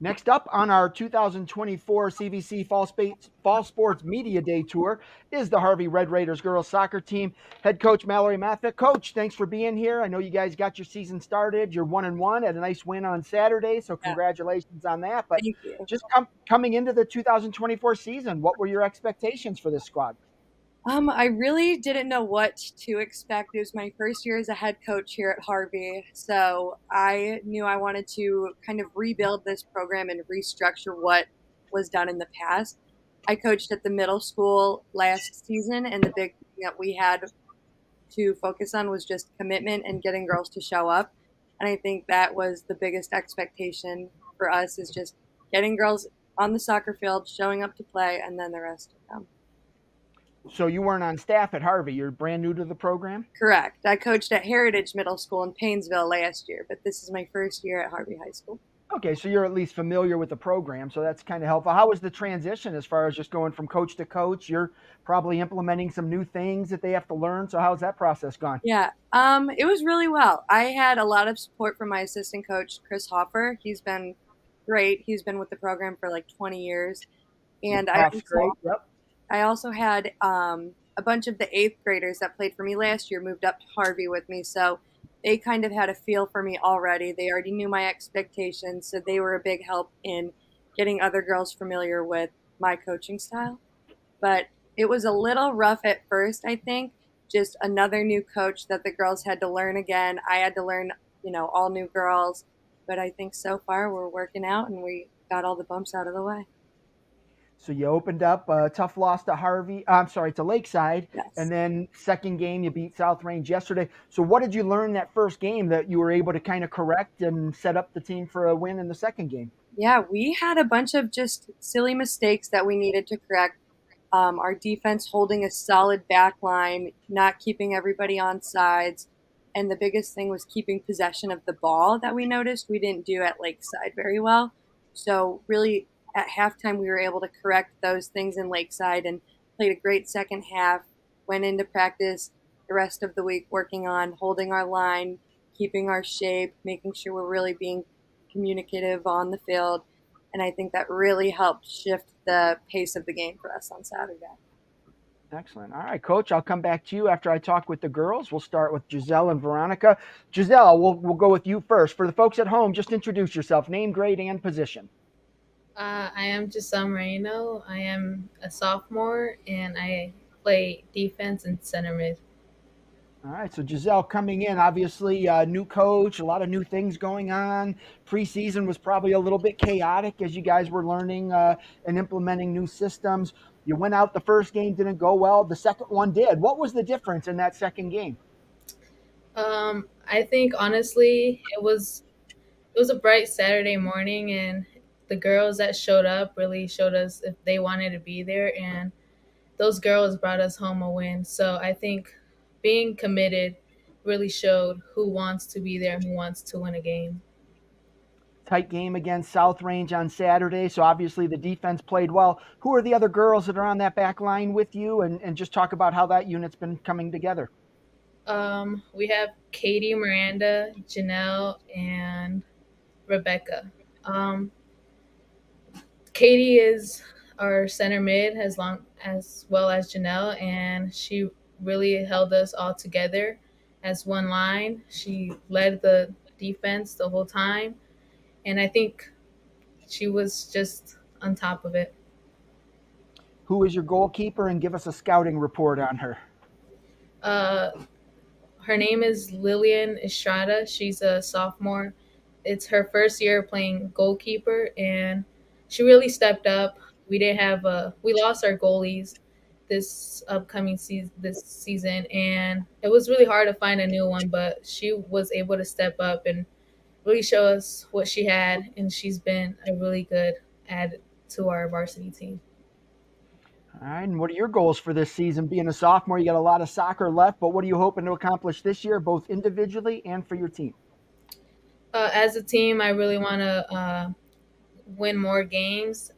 Next up on our 2024 CVC Fall Sports Media Day Tour is the Harvey Red Raiders girls soccer team. Head coach Mallory Maffitt. Coach, thanks for being here. I know you guys got your season started. You're 1-1, had a nice win on Saturday, so Yeah, congratulations on that. But thank you. just coming into the 2024 season, what were your expectations for this squad? I really didn't know what to expect. It was my first year as a head coach here at Harvey, so I knew I wanted to kind of rebuild this program and restructure what was done in the past. I coached at the middle school last season, and the big thing that we had to focus on was just commitment and getting girls to show up. And I think that was the biggest expectation for us is just getting girls on the soccer field, showing up to play, and then the rest will come. So you weren't on staff at Harvey. You're brand new to the program? Correct. I coached at Heritage Middle School in Paynesville last year, but this is my first year at Harvey High School. Okay, so you're at least familiar with the program, so that's kind of helpful. How was the transition as far as just going from coach to coach? You're probably implementing some new things that they have to learn. So how's that process gone? Yeah, it was really well. I had a lot of support from my assistant coach, Chris Hoffer. He's been great. He's been with the program for like 20 years. Yep, And Hoff's great. Yep. I also had a bunch of the eighth graders that played for me last year moved up to Harvey with me. So they kind of had a feel for me already. They already knew my expectations. So they were a big help in getting other girls familiar with my coaching style. But it was a little rough at first, I think. Just another new coach that the girls had to learn again. I had to learn, all new girls. But I think so far we're working out and we got all the bumps out of the way. So you opened up a tough loss to Harvey. I'm sorry, to Lakeside, and Yes. then second game you beat South Range yesterday. So what did you learn that first game that you were able to kind of correct and set up the team for a win in the second game? Yeah, we had a bunch of just silly mistakes that we needed to correct. Our defense holding a solid back line, not keeping everybody on sides. And the biggest thing was keeping possession of the ball that we noticed we didn't do at Lakeside very well. So, really, at halftime, we were able to correct those things in Lakeside and played a great second half. Went into practice the rest of the week working on holding our line, keeping our shape, making sure we're really being communicative on the field. And I think that really helped shift the pace of the game for us on Saturday. Excellent. All right, Coach. I'll come back to you after I talk with the girls. We'll start with Giselle and Veronica. Giselle, we'll go with you first. For the folks at home, just introduce yourself, name, grade, and position. I am Giselle Moreno. I am a sophomore and I play defense and center mid. All right, so Giselle coming in, obviously new coach, a lot of new things going on. Preseason was probably a little bit chaotic as you guys were learning and implementing new systems. You went out the first game, didn't go well. The second one did. What was the difference in that second game? I think honestly it was a bright Saturday morning and the girls that showed up really showed us if they wanted to be there and those girls brought us home a win. So I think being committed really showed who wants to be there and who wants to win a game. Tight game against South Range on Saturday, so obviously the defense played well. Who are the other girls that are on that back line with you? And just talk about how that unit's been coming together. We have Katie, Miranda, Janelle, and Rebecca. Um, Katie is our center mid as well as Janelle, and she really held us all together as one line. She led the defense the whole time, and I think she was just on top of it. Who is your goalkeeper? And give us a scouting report on her. Uh, Her name is Lillian Estrada. She's a sophomore. It's her first year playing goalkeeper, and she really stepped up. We lost our goalies this season, and it was really hard to find a new one. But she was able to step up and really show us what she had, and she's been a really good add to our varsity team. All right, and what are your goals for this season? Being a sophomore, you got a lot of soccer left, but what are you hoping to accomplish this year, both individually and for your team? As a team, I really want to win more games.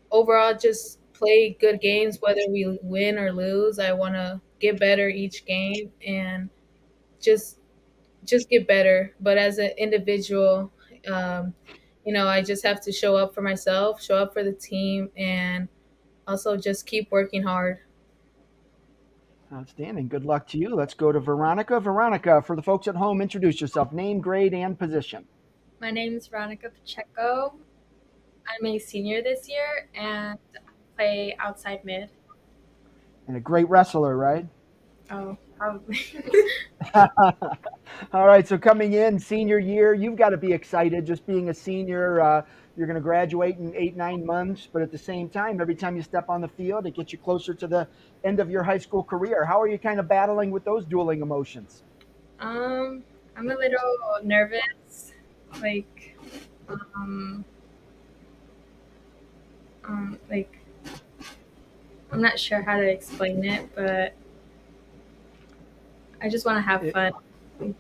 Overall, just play good games, whether we win or lose. I want to get better each game and just just get better. But as an individual, um, I just have to show up for myself, show up for the team, and also just keep working hard. Outstanding. Good luck to you. Let's go to Veronica. Veronica, for the folks at home, introduce yourself, name, grade, and position. My name is Veronica Pacheco. I'm a senior this year and I play outside mid. And a great wrestler, right? Oh, probably. All right, so coming in senior year, you've got to be excited just being a senior. You're going to graduate in 8, 9 months, but at the same time, every time you step on the field, it gets you closer to the end of your high school career. How are you kind of battling with those dueling emotions? um, I'm a little nervous. Like, um, like I'm not sure how to explain it, but I just want to have It, fun.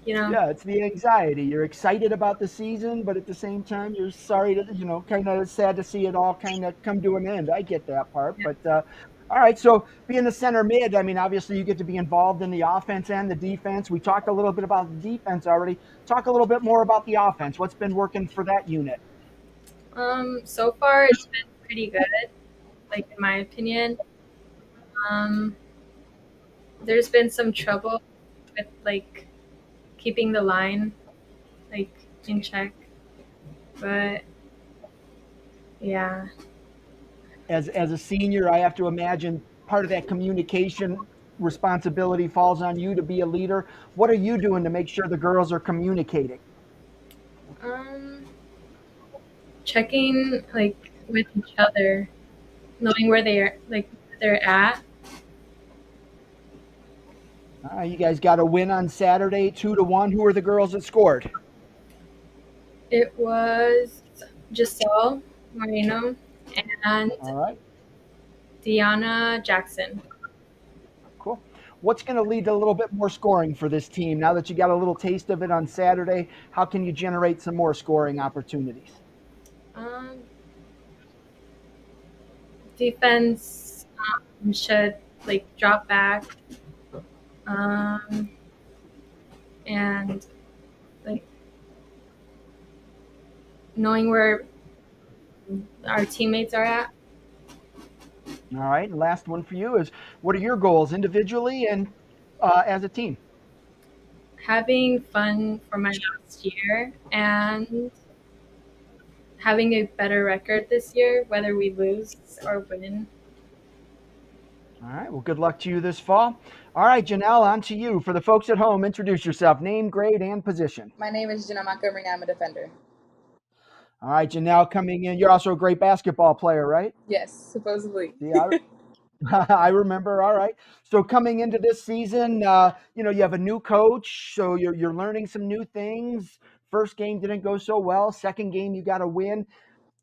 yeah, it's the anxiety. You're excited about the season, but at the same time, you're sorry to, kind of sad to see it all kind of come to an end. I get that part, Yeah. but all right. So being the center mid, I mean, obviously you get to be involved in the offense and the defense. We talked a little bit about the defense already. Talk a little bit more about the offense. What's been working for that unit? So far it's been pretty good, like in my opinion. Um, there's been some trouble with like keeping the line like in check, but yeah. As a senior, I have to imagine part of that communication responsibility falls on you to be a leader. What are you doing to make sure the girls are communicating? Um, checking like with each other, knowing where they're at. You guys got a win on Saturday, 2-1. Who are the girls that scored? It was Giselle Moreno and All right, Deanna Jackson. cool. What's going to lead to a little bit more scoring for this team now that you got a little taste of it on Saturday? How can you generate some more scoring opportunities? Um, defense should like drop back, um, and like knowing where our teammates are at. All right, and last one for you is what are your goals individually and as a team? Having fun for my last year and having a better record this year, whether we lose or win. All right, well, good luck to you this fall. All right, Janelle, on to you. For the folks at home, introduce yourself, name, grade, and position. My name is Jenna Montgomery. I'm a defender. All right, Janelle coming in. You're also a great basketball player, right? Yes, supposedly. Yeah, I remember. All right. So coming into this season, you have a new coach, so you're learning some new things. First game didn't go so well. Second game, you got to win.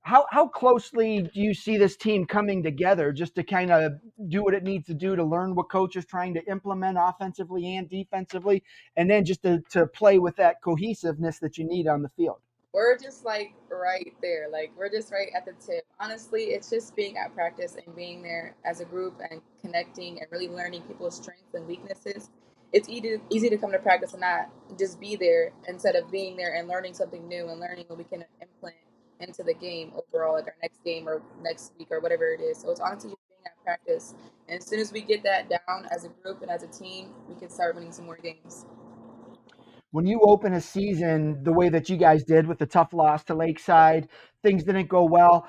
How closely do you see this team coming together just to kind of do what it needs to do to learn what coach is trying to implement offensively and defensively, and then just to play with that cohesiveness that you need on the field? We're just like right there. Like we're just right at the tip. Honestly, it's just being at practice and being there as a group and connecting and really learning people's strengths and weaknesses. It's easy to come to practice and not just be there instead of being there and learning something new and learning what we can implement into the game overall, like our next game or next week or whatever it is. So it's honestly just being at practice. And as soon as we get that down as a group and as a team, we can start winning some more games. When you open a season the way that you guys did with the tough loss to Lakeside, things didn't go well.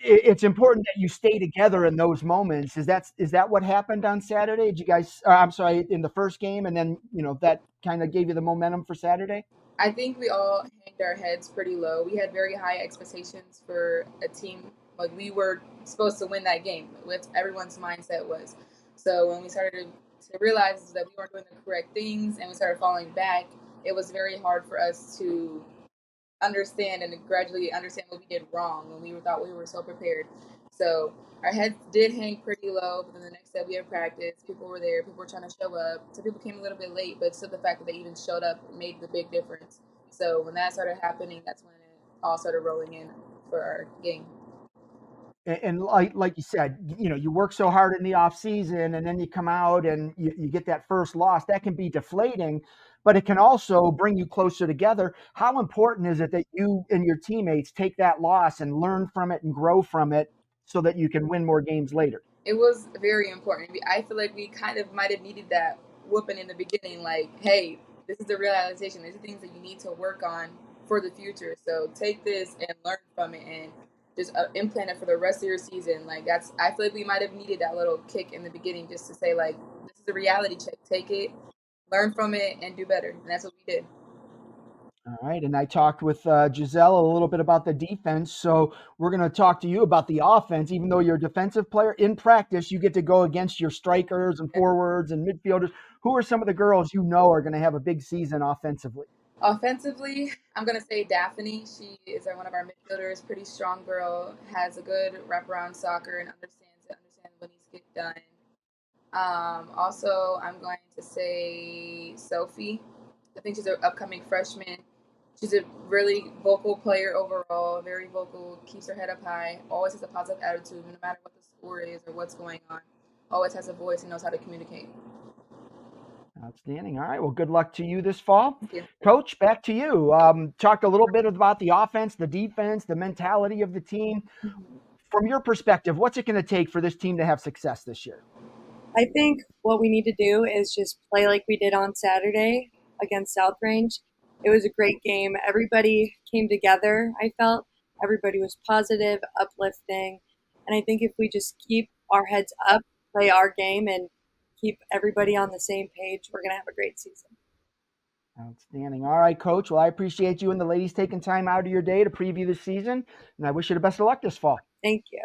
It's important that you stay together in those moments. Is that what happened on Saturday? Did you guys? I'm sorry, in the first game, and then that kind of gave you the momentum for Saturday. I think we all hanged our heads pretty low. We had very high expectations for a team. Like we were supposed to win that game. What everyone's mindset was. So when we started to realize that we weren't doing the correct things and we started falling back, it was very hard for us to understand and gradually understand what we did wrong when we thought we were so prepared. So our heads did hang pretty low, but then the next day we had practice. People were there. People were trying to show up. So people came a little bit late, but still the fact that they even showed up made the big difference. So when that started happening, that's when it all started rolling in for our game. And like you said, you work so hard in the off season, and then you come out and you get that first loss. That can be deflating. but it can also bring you closer together. How important is it that you and your teammates take that loss and learn from it and grow from it so that you can win more games later? It was very important. I feel like we kind of might have needed that whooping in the beginning. Like, hey, this is the realization. These are things that you need to work on for the future. So take this and learn from it, and just implant it for the rest of your season. Like I feel like we might have needed that little kick in the beginning just to say like, this is a reality check. Take it, learn from it, and do better. And that's what we did. All right, and I talked with Giselle a little bit about the defense, so we're going to talk to you about the offense. Even though you're a defensive player, in practice, you get to go against your strikers and forwards and midfielders. Who are some of the girls you know are going to have a big season offensively? Offensively, I'm gonna say Daphne. She is one of our midfielders. Pretty strong girl. Has a good wraparound soccer and understands what needs to get done. Also, I'm going to say Sophie. I think she's an upcoming freshman. She's a really vocal player overall, very vocal, keeps her head up high, always has a positive attitude, no matter what the score is or what's going on. Always has a voice and knows how to communicate. Outstanding. All right. Well, good luck to you this fall. Thank you. Coach, back to you. Talked a little bit about the offense, the defense, the mentality of the team. From your perspective, what's it going to take for this team to have success this year? I think what we need to do is just play like we did on Saturday against South Range. It was a great game. Everybody came together, I felt. Everybody was positive, uplifting. And I think if we just keep our heads up, play our game, and keep everybody on the same page, we're going to have a great season. Outstanding. All right, Coach. Well, I appreciate you and the ladies taking time out of your day to preview the season, and I wish you the best of luck this fall. Thank you.